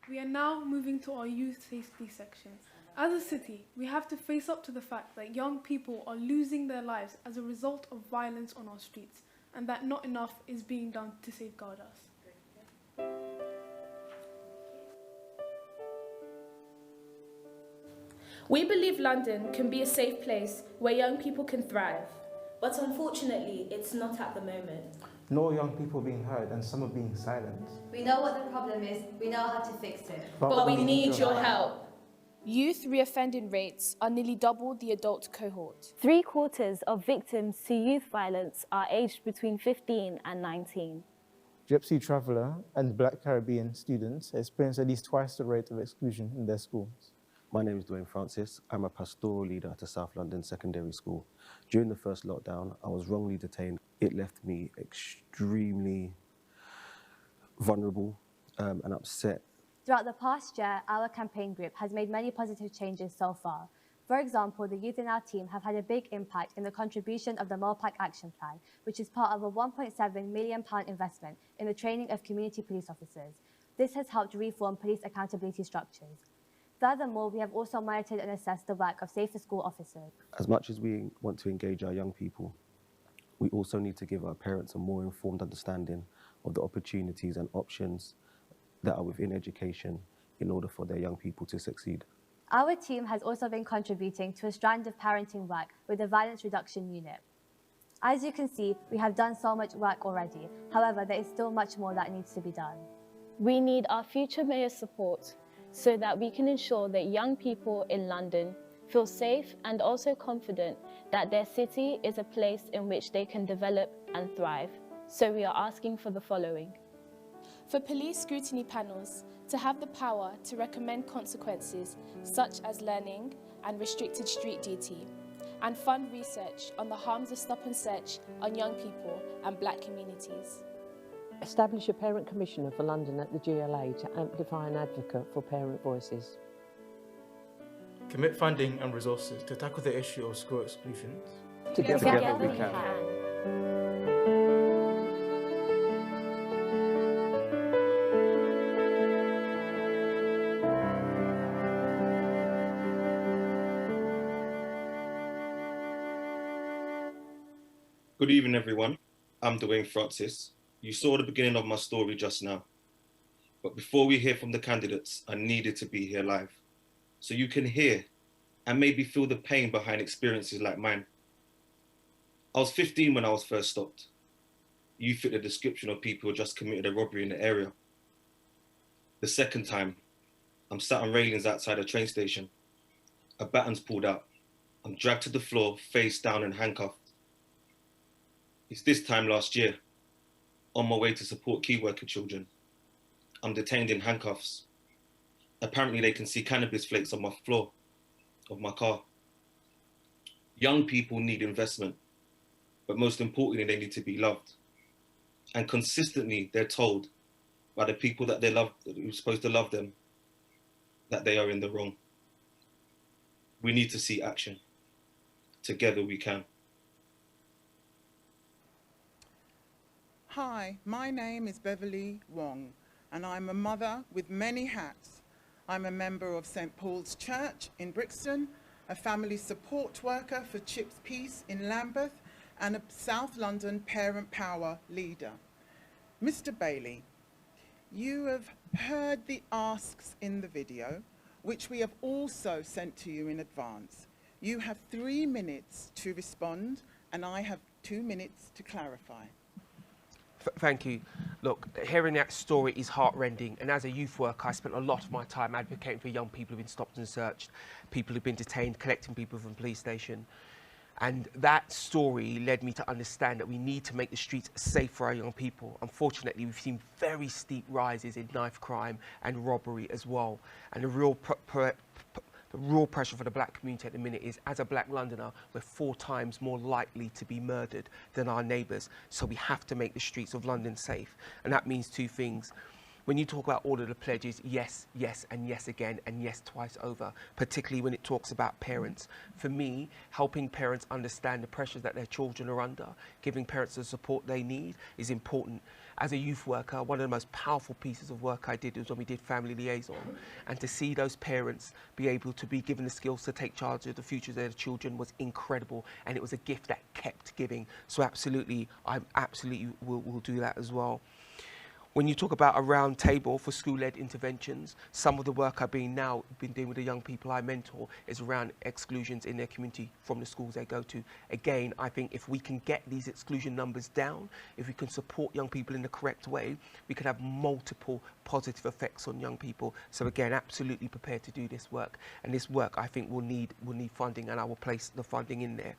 We are now moving to our youth safety section. As a city, we have to face up to the fact that young people are losing their lives as a result of violence on our streets, and that not enough is being done to safeguard us. We believe London can be a safe place where young people can thrive. But unfortunately, it's not at the moment. No young people being heard and some are being silent. We know what the problem is, we know how to fix it. But we need your help. Youth reoffending rates are nearly double the adult cohort. 3/4 of victims to youth violence are aged between 15 and 19. Gypsy traveller and Black Caribbean students experience at least twice the rate of exclusion in their schools. My name is Dwayne Francis. I'm a pastoral leader at a South London secondary school. During the first lockdown, I was wrongly detained. It left me extremely vulnerable and upset. Throughout the past year, our campaign group has made many positive changes so far. For example, the youth in our team have had a big impact in the contribution of the Mopac Action Plan, which is part of a £1.7 million investment in the training of community police officers. This has helped reform police accountability structures. Furthermore, we have also monitored and assessed the work of Safer School officers. As much as we want to engage our young people, we also need to give our parents a more informed understanding of the opportunities and options that are within education in order for their young people to succeed. Our team has also been contributing to a strand of parenting work with the Violence Reduction Unit. As you can see, we have done so much work already. However, there is still much more that needs to be done. We need our future mayor's support so that we can ensure that young people in London feel safe and also confident that their city is a place in which they can develop and thrive. So we are asking for the following. For police scrutiny panels to have the power to recommend consequences such as learning and restricted street duty, and fund research on the harms of stop and search on young people and Black communities. Establish a parent commissioner for London at the GLA to amplify and advocate for parent voices. Commit funding and resources to tackle the issue of school exclusions. Together we can. Good evening, everyone. I'm Dwayne Francis. You saw the beginning of my story just now. But before we hear from the candidates, I needed to be here live, so you can hear and maybe feel the pain behind experiences like mine. I was 15 when I was first stopped. You fit the description of people who just committed a robbery in the area. The second time, I'm sat on railings outside a train station. A batten's pulled out. I'm dragged to the floor, face down and handcuffed. It's this time last year, on my way to support key worker children. I'm detained in handcuffs. Apparently they can see cannabis flakes on my floor of my car. Young people need investment, but most importantly, they need to be loved. And consistently, they're told by the people that they love, who're supposed to love them, that they are in the wrong. We need to see action. Together we can. Hi, my name is Beverly Wong, and I'm a mother with many hats. I'm a member of St. Paul's Church in Brixton, a family support worker for Chips Peace in Lambeth, and a South London Parent Power leader. Mr. Bailey, you have heard the asks in the video, which we have also sent to you in advance. You have 3 minutes to respond, and I have 2 minutes to clarify. Thank you. Look, hearing that story is heartrending, and as a youth worker, I spent a lot of my time advocating for young people who've been stopped and searched, people who've been detained, collecting people from the police station. And that story led me to understand that we need to make the streets safe for our young people. Unfortunately, we've seen very steep rises in knife crime and robbery as well. And the real pressure for the Black community at the minute is, as a Black Londoner, we're 4 times more likely to be murdered than our neighbours. So we have to make the streets of London safe. And that means 2 things. When you talk about all of the pledges, yes, yes, and yes again, and yes twice over, particularly when it talks about parents. For me, helping parents understand the pressures that their children are under, giving parents the support they need is important. As a youth worker, one of the most powerful pieces of work I did was when we did family liaison, and to see those parents be able to be given the skills to take charge of the futures of their children was incredible, and it was a gift that kept giving. So absolutely, I absolutely will do that as well. When you talk about a round table for school-led interventions, some of the work I've been doing with the young people I mentor is around exclusions in their community from the schools they go to. Again, I think if we can get these exclusion numbers down, if we can support young people in the correct way, we can have multiple positive effects on young people. So again, absolutely prepared to do this work. And this work, I think, will need funding, and I will place the funding in there.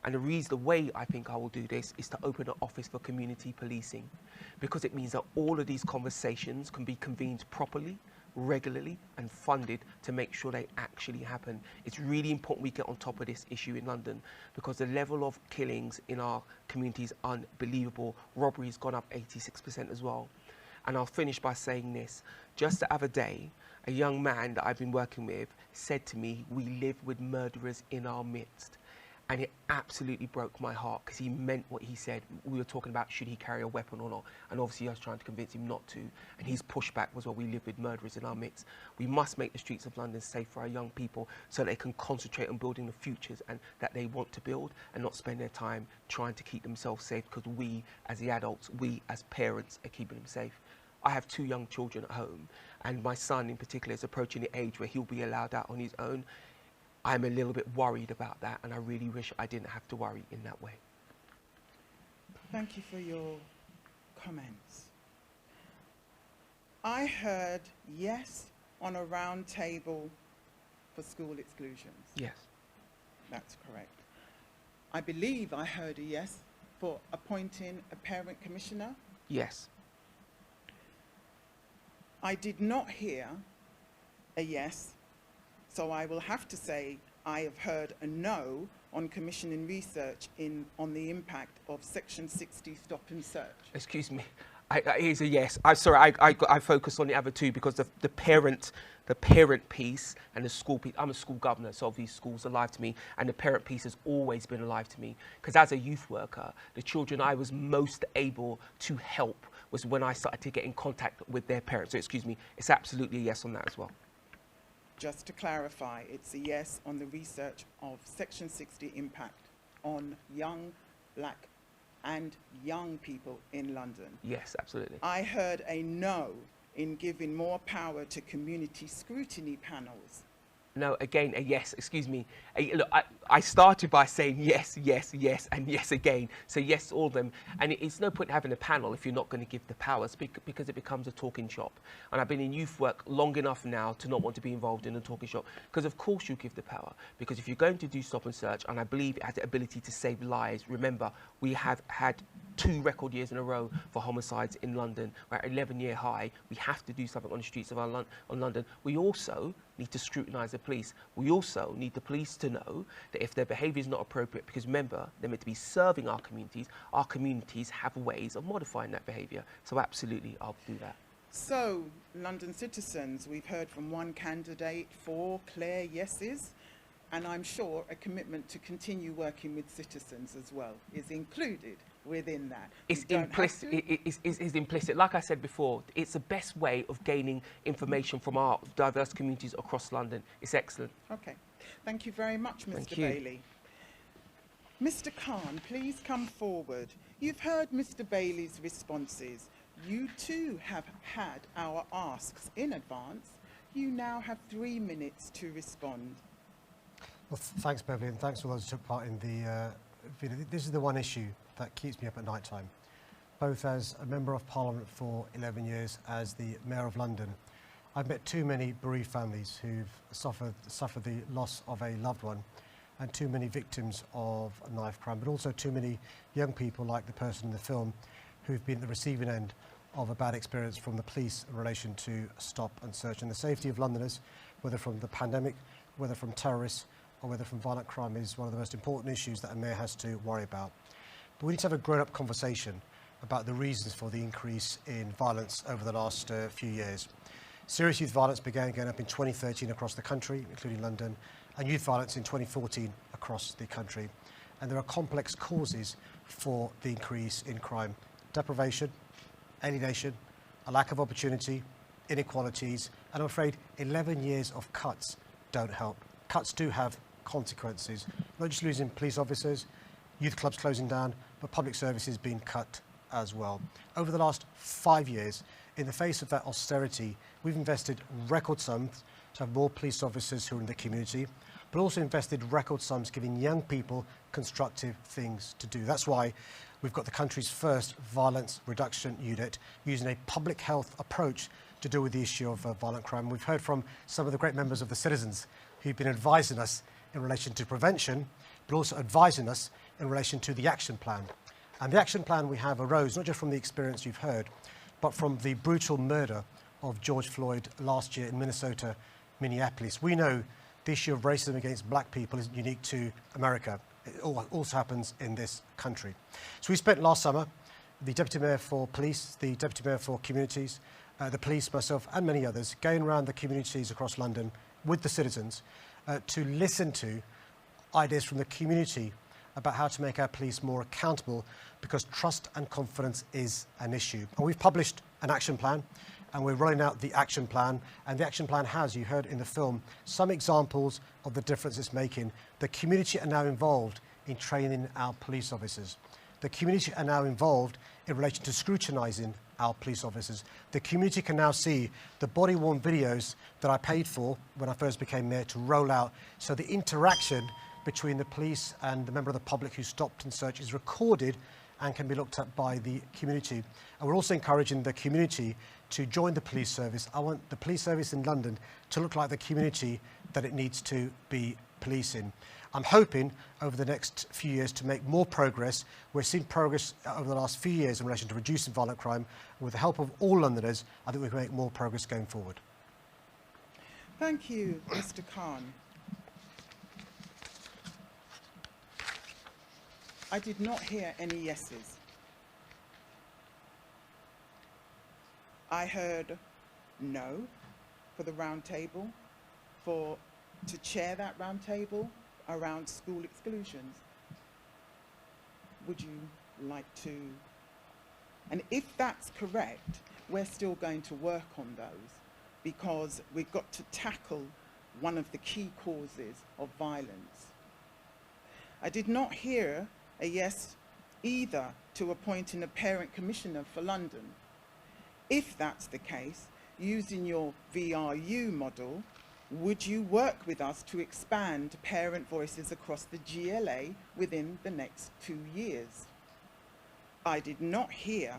And the way I think I will do this is to open an office for community policing, because it means that all of these conversations can be convened properly, regularly, and funded to make sure they actually happen. It's really important we get on top of this issue in London, because the level of killings in our community is unbelievable. Robbery has gone up 86% as well. And I'll finish by saying this. Just the other day, a young man that I've been working with said to me, "We live with murderers in our midst." And it absolutely broke my heart, because he meant what he said. We were talking about should he carry a weapon or not, and obviously I was trying to convince him not to, and his pushback was, well, we live with murderers in our midst. We must make the streets of London safe for our young people so they can concentrate on building the futures and that they want to build, and not spend their time trying to keep themselves safe, because we as the adults, we as parents are keeping them safe. I have 2 young children at home, and my son in particular is approaching the age where he'll be allowed out on his own. I'm a little bit worried about that, and I really wish I didn't have to worry in that way. Thank you for your comments. I heard yes on a round table for school exclusions. Yes. That's correct. I believe I heard a yes for appointing a parent commissioner. Yes. I did not hear a yes, so I will have to say I have heard a no on commissioning research on the impact of Section 60 stop and search. Excuse me. Here's a yes. I'm sorry. I focus on the other 2 because the parent piece and the school piece. I'm a school governor, so obviously schools are alive to me, and the parent piece has always been alive to me. Because as a youth worker, the children I was most able to help was when I started to get in contact with their parents. So excuse me. It's absolutely a yes on that as well. Just to clarify, it's a yes on the research of Section 60 impact on young black and young people in London. Yes, absolutely. I heard a no in giving more power to community scrutiny panels. No, again, a yes, excuse me. Look, I started by saying yes, yes, yes, and yes again. So yes, to all of them. And it's no point having a panel if you're not going to give the powers, because it becomes a talking shop. And I've been in youth work long enough now to not want to be involved in a talking shop. Because of course you give the power. Because if you're going to do stop and search, and I believe it has the ability to save lives, remember, we have had 2 record years in a row for homicides in London. We're at 11-year high. We have to do something on the streets of London. We also need to scrutinise the police. We also need the police to know that if their behaviour is not appropriate, because remember, they're meant to be serving our communities have ways of modifying that behaviour. So absolutely, I'll do that. So, London citizens, we've heard from one candidate 4 clear yeses, and I'm sure a commitment to continue working with citizens as well is included within that. It's implicit. It's implicit. Like I said before, it's the best way of gaining information from our diverse communities across London. It's excellent. Okay. Thank you very much, Mr. Bailey. Mr. Khan, please come forward. You've heard Mr. Bailey's responses. You too have had our asks in advance. You now have 3 minutes to respond. Well, thanks, Beverly, and thanks for those who took part in the video. This is the one issue that keeps me up at night time, both as a Member of Parliament for 11 years, as the Mayor of London. I've met too many bereaved families who've suffered the loss of a loved one, and too many victims of a knife crime, but also too many young people like the person in the film who've been at the receiving end of a bad experience from the police in relation to stop and search. And the safety of Londoners, whether from the pandemic, whether from terrorists, or whether from violent crime, is one of the most important issues that a mayor has to worry about. But we need to have a grown-up conversation about the reasons for the increase in violence over the last few years. Serious youth violence began going up in 2013 across the country, including London, and youth violence in 2014 across the country. And there are complex causes for the increase in crime: deprivation, alienation, a lack of opportunity, inequalities, and I'm afraid 11 years of cuts don't help. Cuts do have consequences, not just losing police officers, youth clubs closing down, but public services being cut as well. Over the last 5 years, in the face of that austerity, we've invested record sums to have more police officers who are in the community, but also invested record sums giving young people constructive things to do. That's why we've got the country's first violence reduction unit using a public health approach to deal with the issue of violent crime. We've heard from some of the great members of the citizens who've been advising us in relation to prevention, but also advising us in relation to the action plan. And the action plan we have arose not just from the experience you've heard, but from the brutal murder of George Floyd last year in Minnesota, Minneapolis. We know the issue of racism against black people isn't unique to America. It also happens in this country. So we spent last summer, the Deputy Mayor for Police, the Deputy Mayor for Communities, the police, myself and many others, going around the communities across London with the citizens to listen to ideas from the community about how to make our police more accountable, because trust and confidence is an issue. And we've published an action plan, and we're rolling out the action plan. And the action plan has, you heard in the film, some examples of the difference it's making. The community are now involved in training our police officers. The community are now involved in relation to scrutinising our police officers. The community can now see the body-worn videos that I paid for when I first became mayor to roll out, so the interaction between the police and the member of the public who stopped and searched is recorded and can be looked at by the community. And we're also encouraging the community to join the police service. I want the police service in London to look like the community that it needs to be policing. I'm hoping over the next few years to make more progress. We've seen progress over the last few years in relation to reducing violent crime. With the help of all Londoners, I think we can make more progress going forward. Thank you, Mr. Khan. I did not hear any yeses. I heard no for the round table, to chair that round table around school exclusions. Would you like to? And if that's correct, we're still going to work on those, because we've got to tackle one of the key causes of violence. I did not hear a yes either to appointing a parent commissioner for London. If that's the case, using your VRU model, would you work with us to expand parent voices across the GLA within the next 2 years? I did not hear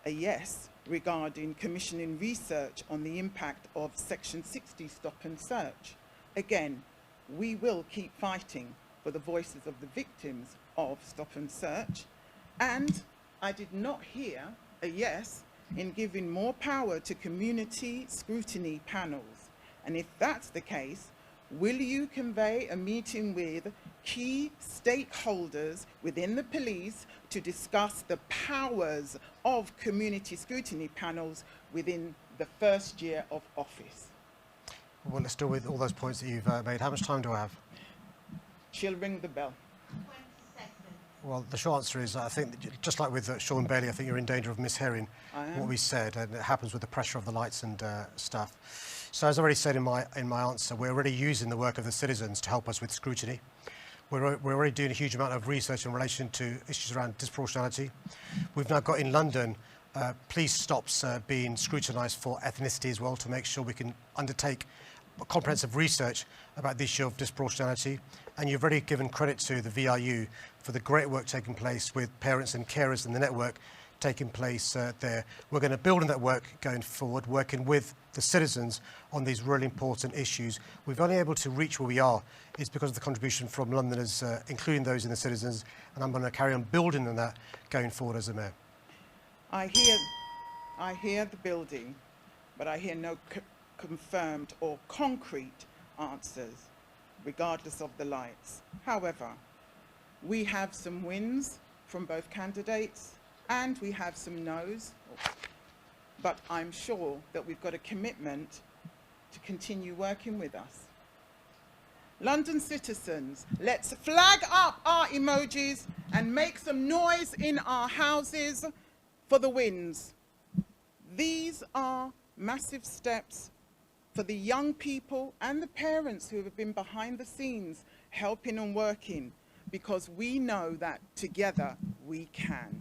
a yes regarding commissioning research on the impact of Section 60 stop and search. Again, we will keep fighting for the voices of the victims of stop and search. And I did not hear a yes in giving more power to community scrutiny panels. And if that's the case, will you convey a meeting with key stakeholders within the police to discuss the powers of community scrutiny panels within the first year of office? Well, let's deal with all those points that you've made. How much time do I have? She'll ring the bell. 20 seconds. Well, the short answer is, I think, that just like with Sean Bailey, I think you're in danger of mishearing what we said, and it happens with the pressure of the lights and stuff. So as I already said in my answer, we're already using the work of the citizens to help us with scrutiny. We're already doing a huge amount of research in relation to issues around disproportionality. We've now got in London police stops being scrutinised for ethnicity as well, to make sure we can undertake comprehensive research about the issue of disproportionality. And you've already given credit to the VRU for the great work taking place with parents and carers in the network taking place there. We're going to build on that work going forward, working with the citizens on these really important issues. We've only able to reach where we are is because of the contribution from Londoners, including those in the citizens, and I'm going to carry on building on that going forward as a mayor. I hear the building, but I hear no confirmed or concrete answers, regardless of the lights. However, we have some wins from both candidates, and we have some no's, but I'm sure that we've got a commitment to continue working with us. London citizens, let's flag up our emojis and make some noise in our houses for the wins. These are massive steps for the young people and the parents who have been behind the scenes helping and working, because we know that together we can.